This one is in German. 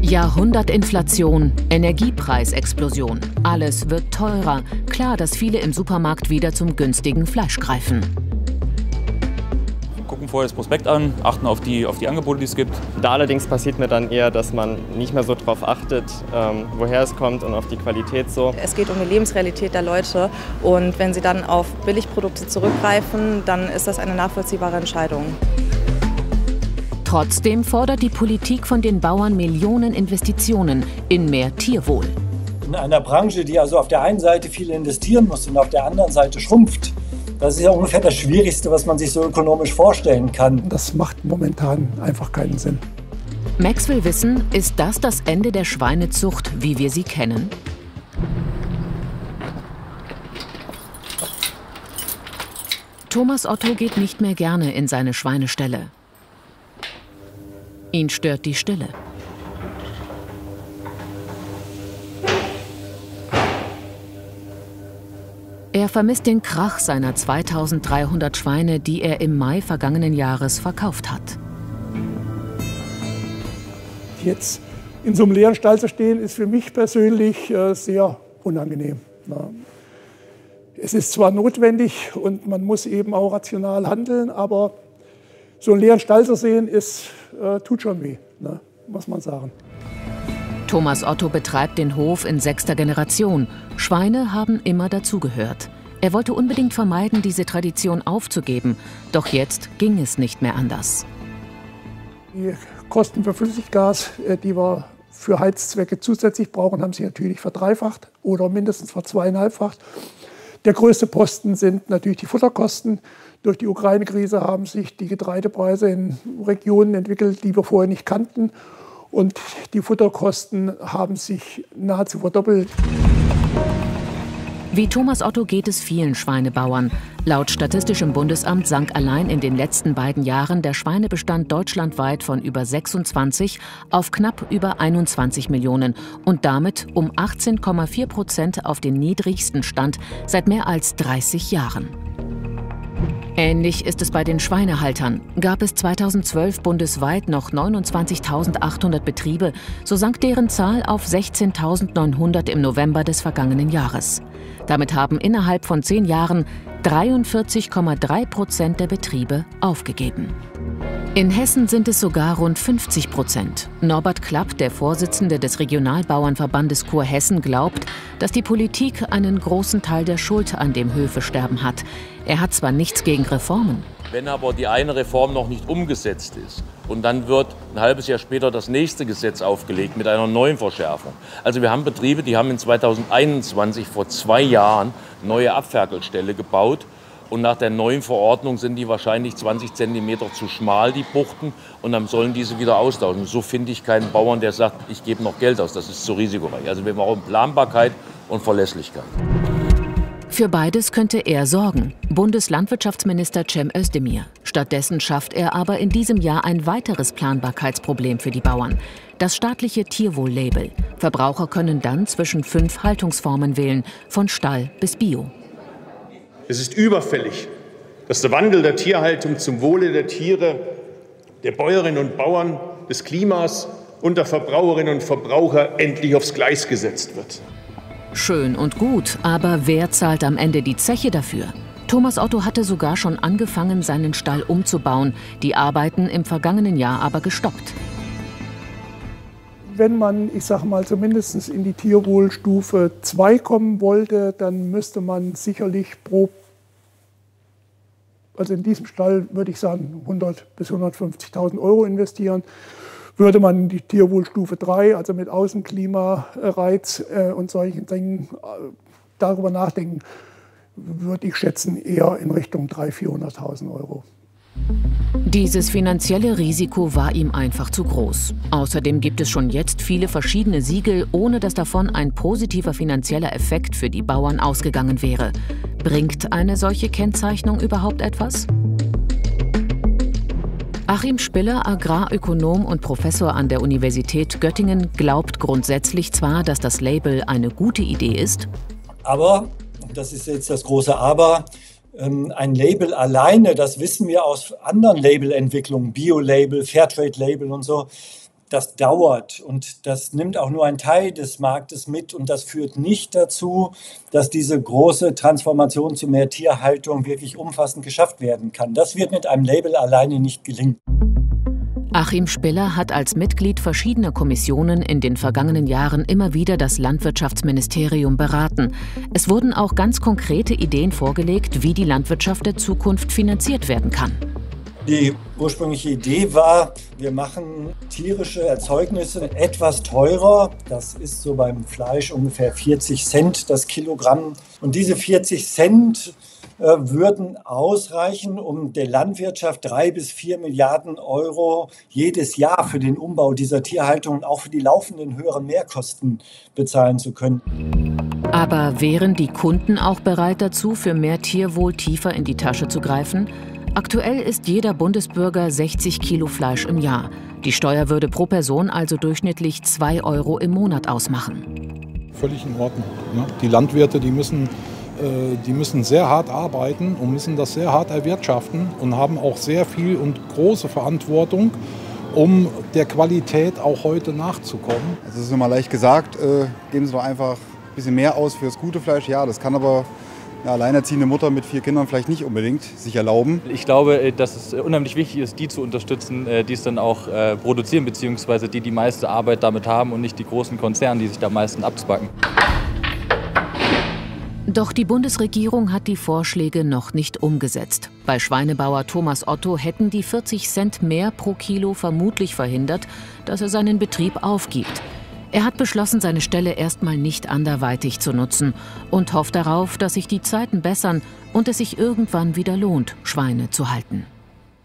Jahrhundertinflation, Energiepreisexplosion. Alles wird teurer. Klar, dass viele im Supermarkt wieder zum günstigen Fleisch greifen. Gucken vorher das Prospekt an, achten auf die Angebote, die es gibt. Da allerdings passiert mir dann eher, dass man nicht mehr so darauf achtet, woher es kommt und auf die Qualität so. Es geht um die Lebensrealität der Leute und wenn sie dann auf Billigprodukte zurückgreifen, dann ist das eine nachvollziehbare Entscheidung. Trotzdem fordert die Politik von den Bauern Millionen Investitionen in mehr Tierwohl. In einer Branche, die also auf der einen Seite viel investieren muss und auf der anderen Seite schrumpft, das ist ja ungefähr das Schwierigste, was man sich so ökonomisch vorstellen kann. Das macht momentan einfach keinen Sinn. Max will wissen, ist das Ende der Schweinezucht, wie wir sie kennen? Thomas Otto geht nicht mehr gerne in seine Schweineställe. Ihn stört die Stille. Er vermisst den Krach seiner 2300 Schweine, die er im Mai vergangenen Jahres verkauft hat. Jetzt in so einem leeren Stall zu stehen, ist für mich persönlich sehr unangenehm. Es ist zwar notwendig und man muss eben auch rational handeln, aber so einen leeren Stall zu sehen, tut schon weh, muss man sagen. Thomas Otto betreibt den Hof in 6. Generation. Schweine haben immer dazugehört. Er wollte unbedingt vermeiden, diese Tradition aufzugeben. Doch jetzt ging es nicht mehr anders. Die Kosten für Flüssiggas, die wir für Heizzwecke zusätzlich brauchen, haben sich natürlich verdreifacht oder mindestens verzweieinhalbfacht. Der größte Posten sind natürlich die Futterkosten. Durch die Ukraine-Krise haben sich die Getreidepreise in Regionen entwickelt, die wir vorher nicht kannten. Und die Futterkosten haben sich nahezu verdoppelt. Wie Thomas Otto geht es vielen Schweinebauern. Laut Statistischem Bundesamt sank allein in den letzten beiden Jahren der Schweinebestand deutschlandweit von über 26 auf knapp über 21 Millionen und damit um 18,4% auf den niedrigsten Stand seit mehr als 30 Jahren. Ähnlich ist es bei den Schweinehaltern. Gab es 2012 bundesweit noch 29.800 Betriebe, so sank deren Zahl auf 16.900 im November des vergangenen Jahres. Damit haben innerhalb von 10 Jahren 43,3% der Betriebe aufgegeben. In Hessen sind es sogar rund 50%. Norbert Klapp, der Vorsitzende des Regionalbauernverbandes Kurhessen, glaubt, dass die Politik einen großen Teil der Schuld an dem Höfesterben hat. Er hat zwar nichts gegen Reformen. Wenn aber die eine Reform noch nicht umgesetzt ist und dann wird ein halbes Jahr später das nächste Gesetz aufgelegt mit einer neuen Verschärfung. Also wir haben Betriebe, die haben in 2021 vor 2 Jahren neue Abferkelställe gebaut. Und nach der neuen Verordnung sind die wahrscheinlich 20 Zentimeter zu schmal, die Buchten, und dann sollen diese wieder austauschen. So finde ich keinen Bauern, der sagt, ich gebe noch Geld aus, das ist zu risikoreich. Also wir brauchen Planbarkeit und Verlässlichkeit. Für beides könnte er sorgen, Bundeslandwirtschaftsminister Cem Özdemir. Stattdessen schafft er aber in diesem Jahr ein weiteres Planbarkeitsproblem für die Bauern. Das staatliche Tierwohl-Label. Verbraucher können dann zwischen 5 Haltungsformen wählen, von Stall bis Bio. Es ist überfällig, dass der Wandel der Tierhaltung zum Wohle der Tiere, der Bäuerinnen und Bauern, des Klimas und der Verbraucherinnen und Verbraucher endlich aufs Gleis gesetzt wird. Schön und gut, aber wer zahlt am Ende die Zeche dafür? Thomas Otto hatte sogar schon angefangen, seinen Stall umzubauen, die Arbeiten im vergangenen Jahr aber gestoppt. Wenn man, ich sage mal, zumindest in die Tierwohlstufe 2 kommen wollte, dann müsste man sicherlich also in diesem Stall würde ich sagen 100.000 bis 150.000 € investieren. Würde man in die Tierwohlstufe 3, also mit Außenklimareiz und solchen Dingen, darüber nachdenken, würde ich schätzen eher in Richtung 300.000, 400.000 €. Dieses finanzielle Risiko war ihm einfach zu groß. Außerdem gibt es schon jetzt viele verschiedene Siegel, ohne dass davon ein positiver finanzieller Effekt für die Bauern ausgegangen wäre. Bringt eine solche Kennzeichnung überhaupt etwas? Achim Spiller, Agrarökonom und Professor an der Universität Göttingen, glaubt grundsätzlich zwar, dass das Label eine gute Idee ist. Aber, das ist jetzt das große Aber, ein Label alleine, das wissen wir aus anderen Labelentwicklungen, Bio-Label, Fairtrade-Label und so, Das dauert und das nimmt auch nur einen Teil des Marktes mit und das führt nicht dazu, dass diese große Transformation zu mehr Tierhaltung wirklich umfassend geschafft werden kann. Das wird mit einem Label alleine nicht gelingen. Achim Spiller hat als Mitglied verschiedener Kommissionen in den vergangenen Jahren immer wieder das Landwirtschaftsministerium beraten. Es wurden auch ganz konkrete Ideen vorgelegt, wie die Landwirtschaft der Zukunft finanziert werden kann. Die ursprüngliche Idee war, wir machen tierische Erzeugnisse etwas teurer. Das ist so beim Fleisch ungefähr 40 Cent das Kilogramm. Und diese 40 Cent würden ausreichen, um der Landwirtschaft 3 bis 4 Milliarden Euro jedes Jahr für den Umbau dieser Tierhaltung und auch für die laufenden höheren Mehrkosten bezahlen zu können. Aber wären die Kunden auch bereit dazu, für mehr Tierwohl tiefer in die Tasche zu greifen? Aktuell isst jeder Bundesbürger 60 Kilo Fleisch im Jahr. Die Steuer würde pro Person also durchschnittlich 2 Euro im Monat ausmachen. Völlig in Ordnung. Die Landwirte, die müssen sehr hart arbeiten und müssen das sehr hart erwirtschaften und haben auch sehr viel und große Verantwortung, um der Qualität auch heute nachzukommen. Es ist immer leicht gesagt, geben Sie doch einfach ein bisschen mehr aus für das gute Fleisch. Ja, das kann aber eine alleinerziehende Mutter mit 4 Kindern vielleicht nicht unbedingt sich erlauben. Ich glaube, dass es unheimlich wichtig ist, die zu unterstützen, die es dann auch produzieren, beziehungsweise die meiste Arbeit damit haben und nicht die großen Konzerne, die sich da am meisten abzwacken. Doch die Bundesregierung hat die Vorschläge noch nicht umgesetzt. Bei Schweinebauer Thomas Otto hätten die 40 Cent mehr pro Kilo vermutlich verhindert, dass er seinen Betrieb aufgibt. Er hat beschlossen, seine Stelle erstmal nicht anderweitig zu nutzen und hofft darauf, dass sich die Zeiten bessern und es sich irgendwann wieder lohnt, Schweine zu halten.